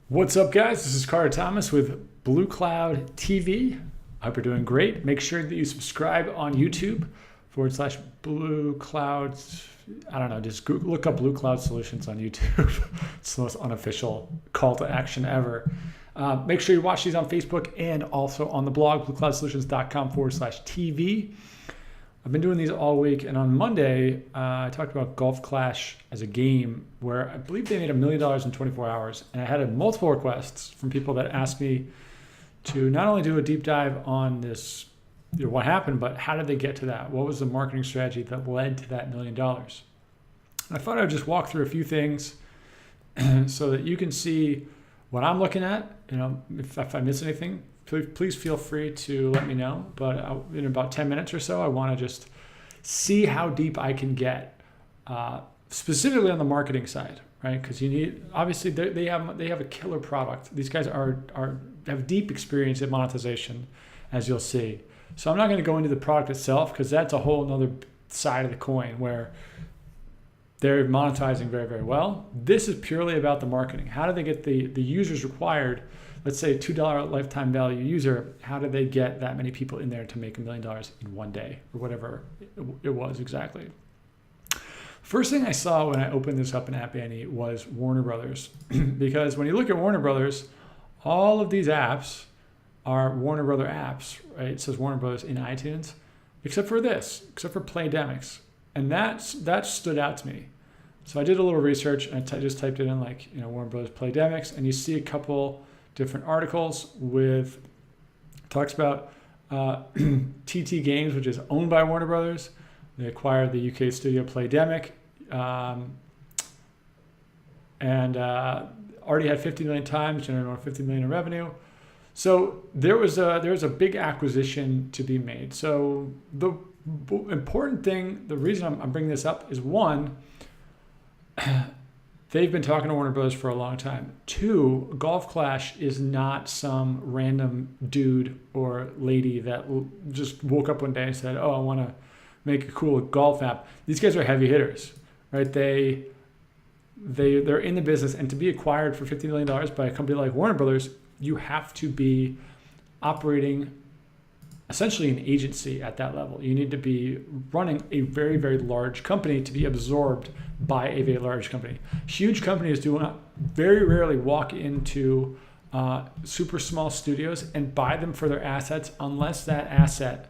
What's up, guys? This is Carter Thomas with Bluecloud TV. I hope you're doing great. Make sure that you subscribe on YouTube /Bluecloud. I don't know, just look up Bluecloud Solutions on YouTube. It's the most unofficial call to action ever. Make sure you watch these on Facebook and also on the blog, bluecloudsolutions.com/TV. I've been doing these all week, and on Monday, I talked about Golf Clash as a game where I believe they made $1 million in 24 hours. And I had multiple requests from people that asked me to not only do a deep dive on this, what happened, but how did they get to that? What was the marketing strategy that led to that $1 million? I thought I would just walk through a few things so that you can see what I'm looking at. If I miss anything, please feel free to let me know. But in about 10 minutes or so, I want to just see how deep I can get, specifically on the marketing side, right? Because you need, obviously, they have a killer product. These guys have deep experience in monetization, as you'll see. So I'm not going to go into the product itself because that's a whole other side of the coin where they're monetizing very, very well. This is purely about the marketing. How do they get the users required? Let's say a $2 lifetime value user, how do they get that many people in there to make $1 million in one day or whatever it was exactly? First thing I saw when I opened this up in App Annie was Warner Brothers. Because when you look at Warner Brothers, all of these apps are Warner Brother apps, right? It says Warner Brothers in iTunes, except for Playdemics. And that stood out to me. So I did a little research and I just typed it in Warner Brothers Playdemics, and you see a couple different articles talks about TT Games, which is owned by Warner Brothers. They acquired the UK studio Playdemic, and already had 50 million times, generated over 50 million in revenue. So there was a big acquisition to be made. So the important thing, the reason I'm bringing this up is one, they've been talking to Warner Brothers for a long time. Two, Golf Clash is not some random dude or lady that just woke up one day and said, "Oh, I want to make a cool golf app." These guys are heavy hitters, right? They're in the business, and to be acquired for $50 million by a company like Warner Brothers, you have to be operating essentially an agency at that level. You need to be running a very, very large company to be absorbed by a very large company. Huge companies do not very rarely walk into super small studios and buy them for their assets unless that asset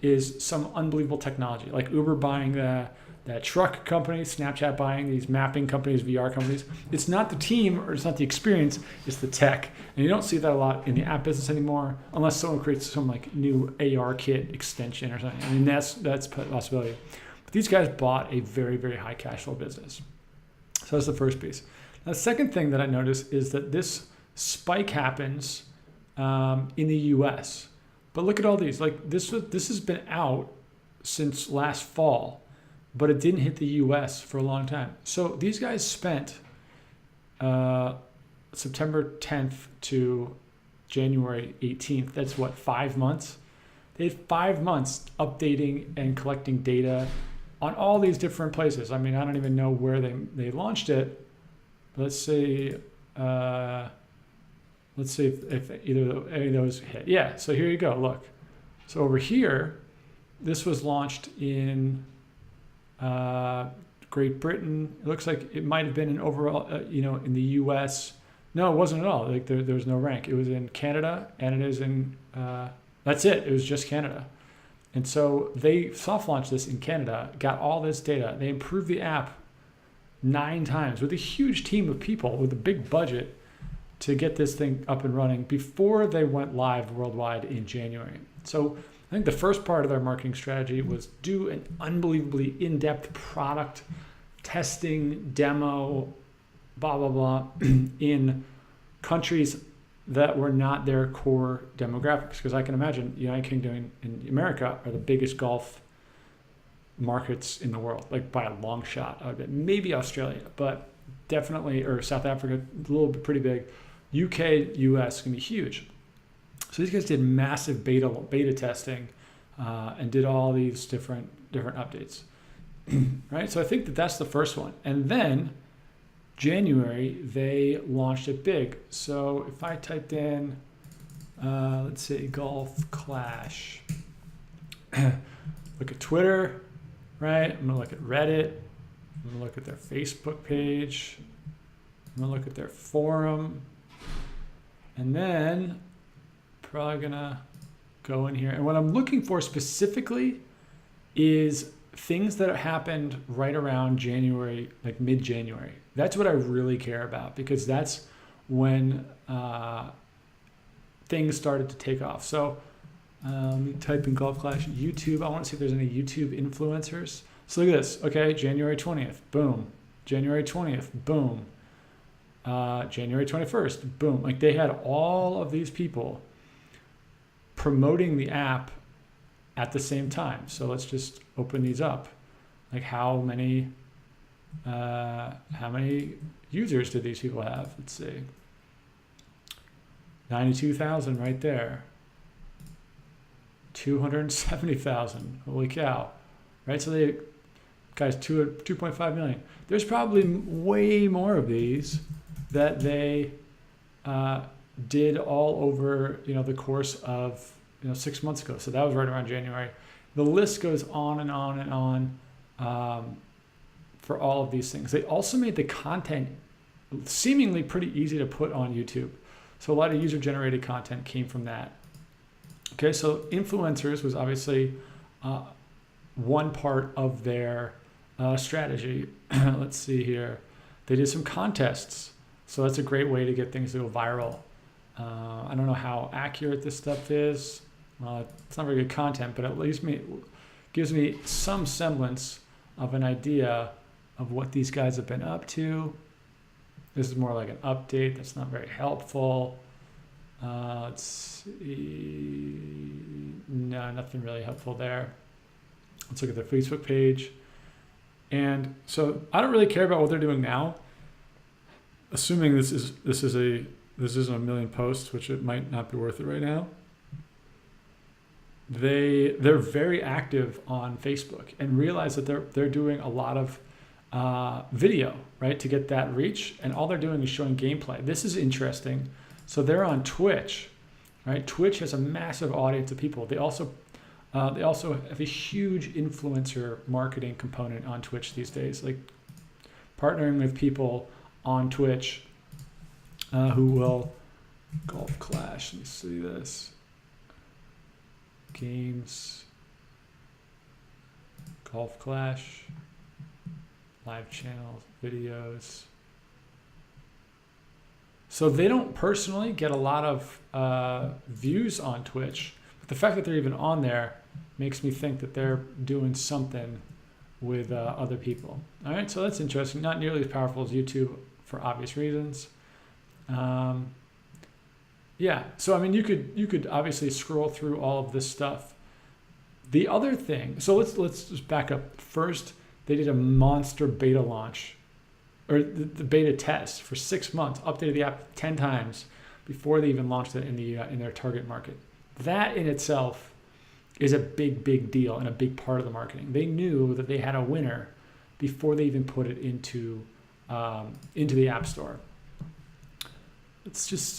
is some unbelievable technology, like Uber buying that truck company, Snapchat buying these mapping companies, VR companies. It's not the team or it's not the experience, it's the tech. And you don't see that a lot in the app business anymore unless someone creates some new AR kit extension or something. I mean, that's a possibility. But these guys bought a very, very high cash flow business. So that's the first piece. Now, the second thing that I noticed is that this spike happens in the US. But look at all these. This has been out since last fall, but it didn't hit the US for a long time. So these guys spent September 10th to January 18th. That's 5 months? They had 5 months updating and collecting data on all these different places. I mean, I don't even know where they launched it. Let's see if either any of those hit. Yeah, so here you go, look. So over here, this was launched in Great Britain. It looks like it might have been an overall, in the US. No, it wasn't at all. There was no rank. It was in Canada, and it is in, that's it. It was just Canada. And so they soft launched this in Canada, got all this data. They improved the app 9 times with a huge team of people with a big budget to get this thing up and running before they went live worldwide in January. So I think the first part of their marketing strategy was do an unbelievably in-depth product testing, demo, blah, blah, blah, in countries that were not their core demographics. Because I can imagine United Kingdom and America are the biggest golf markets in the world, by a long shot. Maybe Australia, but definitely, or South Africa, a little bit pretty big. UK, US can be huge. So these guys did massive beta testing and did all these different updates, right? So I think that's the first one. And then January, they launched it big. So if I typed in, let's say Golf Clash, look at Twitter, right? I'm gonna look at Reddit. I'm gonna look at their Facebook page. I'm gonna look at their forum. And then probably gonna go in here. And what I'm looking for specifically is things that happened right around January, like mid-January. That's what I really care about, because that's when things started to take off. So let me type in Golf Clash YouTube. I want to see if there's any YouTube influencers. So look at this. Okay, January 20th, boom. January 20th, boom. January 21st, boom. Like they had all of these people promoting the app at the same time. So let's just open these up. Like how many users did these people have? Let's see. 92,000 right there. 270,000. Holy cow. Right? So they, guys, 2.5 million. There's probably way more of these that they did all over, the course of 6 months ago. So that was right around January. The list goes on and on and on for all of these things. They also made the content seemingly pretty easy to put on YouTube. So a lot of user-generated content came from that. Okay, so influencers was obviously one part of their strategy. Let's see here. They did some contests. So that's a great way to get things to go viral. I don't know how accurate this stuff is. It's not very good content, but at least gives me some semblance of an idea of what these guys have been up to. This is more like an update. That's not very helpful. Let's see. No, nothing really helpful there. Let's look at their Facebook page. And so I don't really care about what they're doing now. Assuming this isn't a million posts, which it might not be worth it right now. They're very active on Facebook and realize that they're doing a lot of video, right, to get that reach, and all they're doing is showing gameplay. This is interesting. So they're on Twitch, right? Twitch has a massive audience of people. They also have a huge influencer marketing component on Twitch these days, like partnering with people on Twitch who will Golf Clash. Let me see this. Games, Golf Clash, live channels, videos. So they don't personally get a lot of views on Twitch, but the fact that they're even on there makes me think that they're doing something with other people. All right, so that's interesting. Not nearly as powerful as YouTube for obvious reasons. Yeah, so I mean, you could obviously scroll through all of this stuff. The other thing, so let's just back up. First, they did a monster beta launch, or the beta test for 6 months, updated the app 10 times before they even launched it in their target market. That in itself is a big deal and a big part of the marketing. They knew that they had a winner before they even put it into the App Store. I'm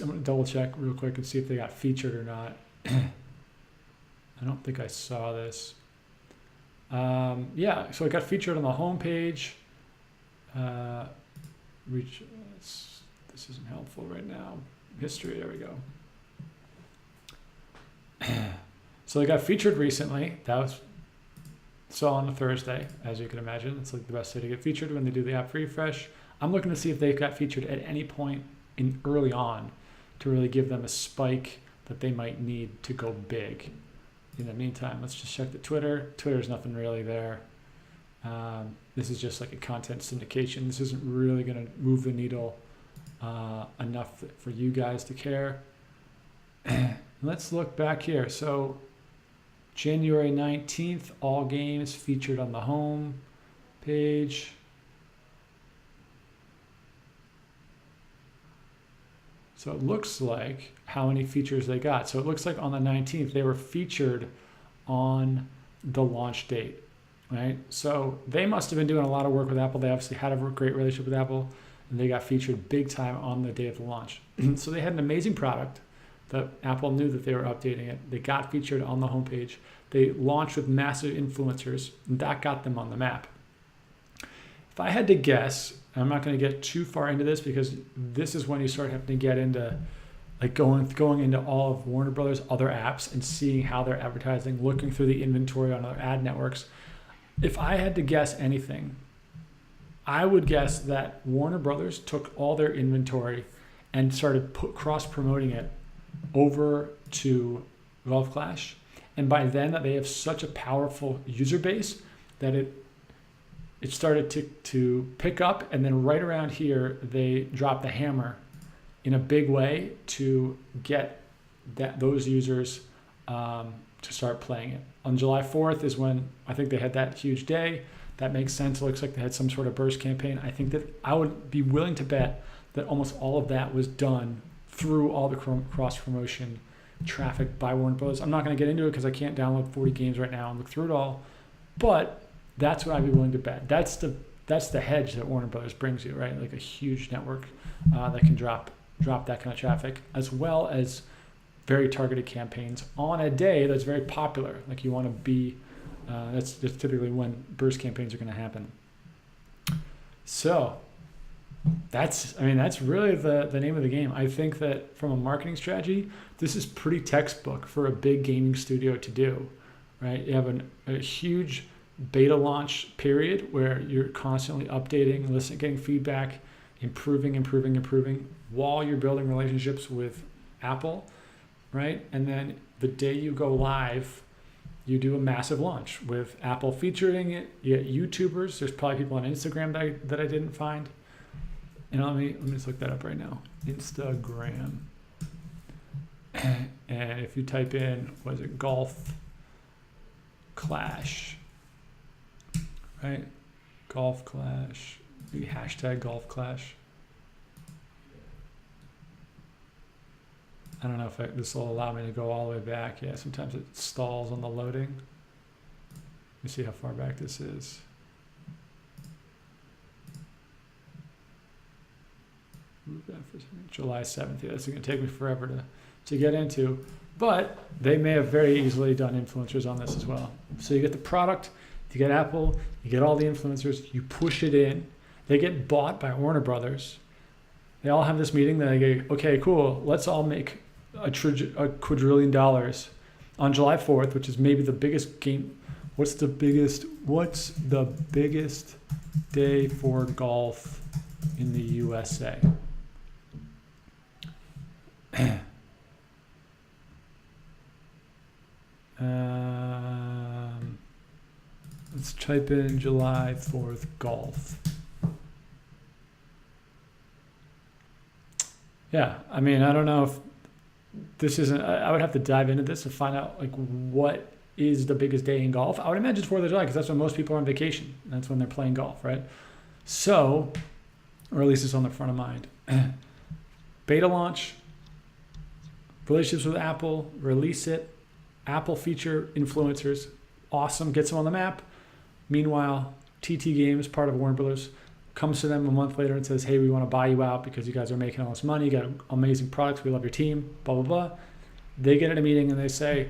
going to double check real quick and see if they got featured or not. I don't think I saw this. Yeah, so it got featured on the homepage. This isn't helpful right now. History, there we go. So they got featured recently. That was on a Thursday, as you can imagine. It's like the best day to get featured when they do the app refresh. I'm looking to see if they got featured at any point in early on to really give them a spike that they might need to go big. In the meantime, let's just check the Twitter. Twitter's nothing really there. This is just like a content syndication. This isn't really going to move the needle enough for you guys to care. Let's look back here. So January 19th, all games featured on the home page. So it looks like how many features they got. So it looks like on the 19th, they were featured on the launch date, right? So they must have been doing a lot of work with Apple. They obviously had a great relationship with Apple. and they got featured big time on the day of the launch. So they had an amazing product that Apple knew that they were updating it. They got featured on the homepage. They launched with massive influencers, and that got them on the map. If I had to guess, and I'm not going to get too far into this because this is when you start having to get into like going into all of Warner Brothers' other apps and seeing how they're advertising, looking through the inventory on other ad networks. If I had to guess anything, I would guess that Warner Brothers took all their inventory and started cross-promoting it over to Golf Clash. And by then, that they have such a powerful user base that it started to pick up. And then right around here, they dropped the hammer in a big way to get those users to start playing it. On July 4th is when I think they had that huge day. That makes sense. It looks like they had some sort of burst campaign. I think that I would be willing to bet that almost all of that was done through all the cross-promotion traffic by Warner Bros. I'm not going to get into it because I can't download 40 games right now and look through it all, but that's what I'd be willing to bet. That's the hedge that Warner Bros. Brings you, right? Like a huge network that can drop that kind of traffic, as well as very targeted campaigns on a day that's very popular. Like you want to be, that's typically when burst campaigns are going to happen. So that's really the name of the game. I think that from a marketing strategy, this is pretty textbook for a big gaming studio to do, right? You have a huge beta launch period where you're constantly updating, listening, getting feedback, improving while you're building relationships with Apple, right? And then the day you go live, you do a massive launch with Apple featuring it. You get YouTubers. There's probably people on Instagram that I didn't find. And let me just look that up right now. Instagram. And if you type in, what is it, Golf Clash, right? Golf Clash, maybe hashtag Golf Clash. I don't know if this will allow me to go all the way back. Yeah, sometimes it stalls on the loading. Let me see how far back this is. Move that for a second. July 7th. Yeah, that's going to take me forever to get into. But they may have very easily done influencers on this as well. So you get the product, you get Apple, you get all the influencers, you push it in. They get bought by Warner Brothers. They all have this meeting that they go, okay, cool, let's all make a quadrillion dollars on July 4th, which is maybe the biggest game. What's the biggest day for golf in the USA? Let's type in July 4th golf. Yeah, I mean, I don't know if this isn't, I would have to dive into this to find out like what is the biggest day in golf. I would imagine it's 4th of July because that's when most people are on vacation. That's when they're playing golf, right? So, or at least it's on the front of mind. Beta launch, relationships with Apple, release it, Apple feature influencers, awesome, gets them on the map. Meanwhile, TT Games, part of Warner Brothers, comes to them a month later and says, hey, we want to buy you out because you guys are making all this money, you got amazing products, we love your team, blah, blah, blah. They get in a meeting and they say,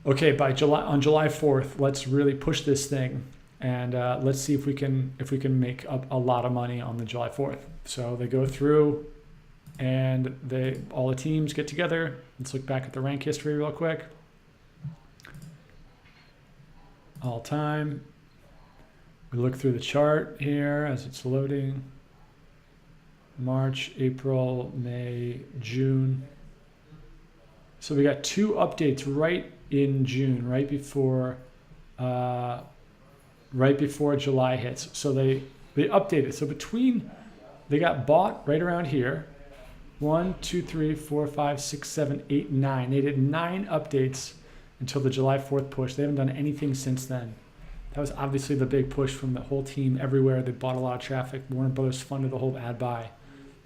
okay, on July 4th, let's really push this thing and let's see if we can make a lot of money on the July 4th. So they go through and all the teams get together. Let's look back at the rank history real quick. All time. We look through the chart here as it's loading. March, April, May, June. So we got 2 updates right in June, right before July hits. So they updated. So they got bought right around here. 1, 2, 3, 4, 5, 6, 7, 8, 9. They did 9 updates until the July 4th push. They haven't done anything since then. That was obviously the big push from the whole team everywhere. They bought a lot of traffic. Warner Brothers funded the whole ad buy.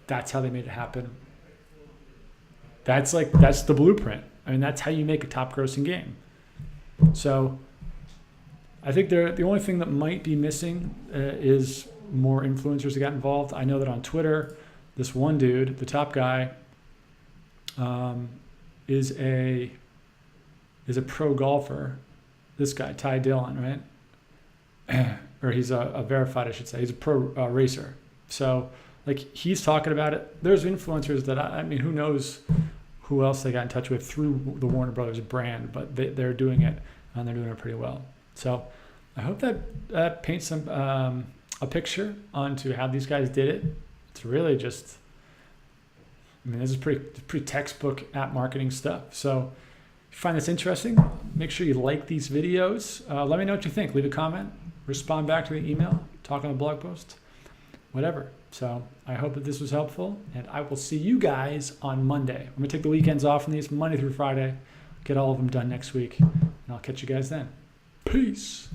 That's how they made it happen. That's the blueprint. I mean, that's how you make a top grossing game. So I think the only thing that might be missing is more influencers to get involved. I know that on Twitter, this one dude, the top guy, is a pro golfer. This guy, Ty Dillon, right? Or he's a verified, I should say. He's a pro racer. So like he's talking about it. There's influencers that I mean, who knows who else they got in touch with through the Warner Brothers brand, but they're doing it and they're doing it pretty well. So I hope that paints some a picture onto how these guys did it. It's really just, I mean, this is pretty textbook app marketing stuff. So if you find this interesting, make sure you like these videos. Let me know what you think. Leave a comment, respond back to the email, talk on the blog post, whatever. So I hope that this was helpful, and I will see you guys on Monday. I'm going to take the weekends off from these, Monday through Friday, get all of them done next week, and I'll catch you guys then. Peace.